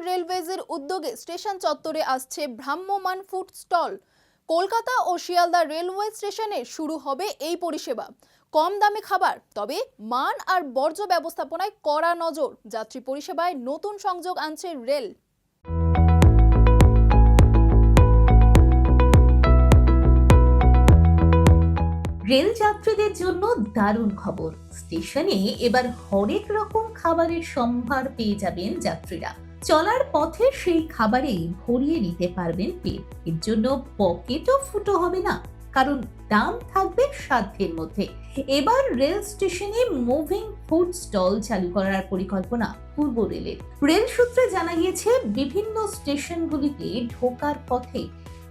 রেলওয়েজের উদ্যোগে স্টেশন চত্বরে আসছে ভ্রাম্যমাণ ফুড স্টল। কলকাতা ও শিয়ালদা রেলওয়ে স্টেশনে শুরু হবে এই পরিষেবা। কম দামে খাবার, তবে মান আর বর্জ্য ব্যবস্থাপনায় কড়া নজর। যাত্রী পরিষেবায় নতুন সংযোগ আনছে রেল। রেল যাত্রীদের জন্য দারুণ খবর। স্টেশনে এবার হরেক রকম খাবারের সম্ভার পেয়ে যাবেন যাত্রীরা। চলার পথে সেই খাবারেই ভরিয়ে নিতে পারবেন পেট। এর জন্য পকেটও ফুটো হবে না, কারণ দাম থাকবে সাধ্যের মধ্যে। এবার রেল স্টেশনে মুভিং ফুড স্টল চালু করার পরিকল্পনা পূর্ব রেলের। রেল সূত্রে জানা গিয়েছে, বিভিন্ন স্টেশনগুলিতে ঢোকার পথে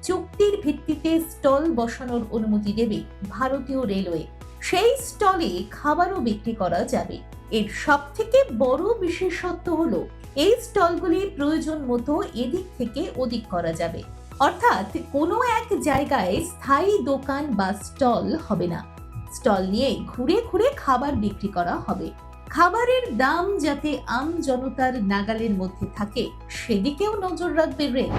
চুক্তির ভিত্তিতে স্টল বসানোর অনুমতি দেবে ভারতীয় রেলওয়ে। সেই স্টলে খাবারও বিক্রি করা যাবে। এর সবথেকে বড় বিশেষত্ব হলো, এই স্টলগুলি প্রয়োজন মতো এদিক থেকে ওদিক করা যাবে। অর্থাৎ কোনো এক জায়গায় স্থায়ী দোকান বা স্টল হবে না। স্টল নিয়ে ঘুরে ঘুরে খাবার বিক্রি করা হবে। খাবারের দাম যাতে আম জনতার নাগালের মধ্যে থাকে, সেদিকেও নজর রাখবে রেল।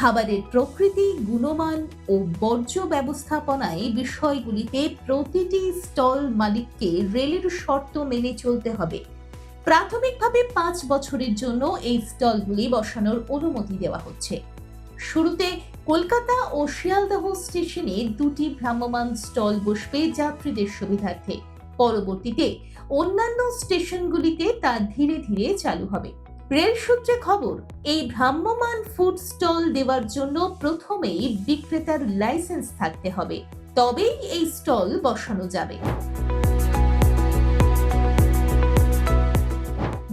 খাবারের প্রকৃতি, গুণমান ও বর্জ্য ব্যবস্থাপনায় বিষয়গুলিতে প্রতিটি স্টল মালিককে রেলের শর্ত মেনে চলতে হবে। প্রাথমিকভাবে 5 বছরের জন্য এই স্টলগুলি বসানোর অনুমতি দেওয়া হচ্ছে। শুরুতে কলকাতা ও শিয়ালদহ স্টেশনে 2টি ভ্রাম্যমাণ স্টল বসবে যাত্রীদের সুবিধার্থে। পরবর্তীতে অন্যান্য স্টেশনগুলিতে তা ধীরে ধীরে চালু হবে। রেল সূত্রে খবর, এই ভ্রাম্যমাণ ফুড স্টল দেওয়ার জন্য প্রথমেই বিক্রেতার লাইসেন্স থাকতে হবে, তবেই এই স্টল বসানো যাবে।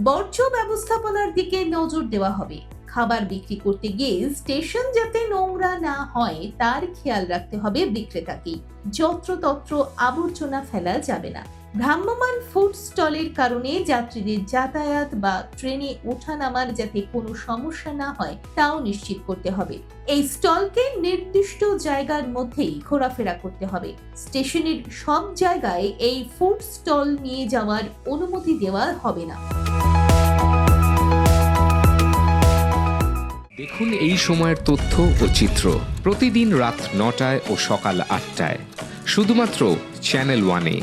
বর্জ্য ব্যবস্থাপনার দিকে নজর দেওয়া হবে। খাবার বিক্রি করতে গিয়ে স্টেশন যাতে নোংরা না হয় তার খেয়াল রাখতে হবে বিক্রেতাকেই। যত্রতত্র আবর্জনা ফেলা যাবে না। ভ্রাম্যমাণ ফুড স্টলের কারণে যাত্রীদের যাতায়াত বা ট্রেনে ওঠানামার যাতে কোনো সমস্যা না হয় তাও নিশ্চিত করতে হবে। এই স্টলকে নির্দিষ্ট জায়গার মধ্যেই ঘোরাফেরা করতে হবে। স্টেশনের সব জায়গায় এই ফুড স্টল নিয়ে যাওয়ার অনুমতি দেওয়া হবে না। দেখুন এই সময়ের তথ্য ও চিত্র প্রতিদিন রাত 9টায় ও সকাল 8টায়, শুধুমাত্র চ্যানেল 1-এ।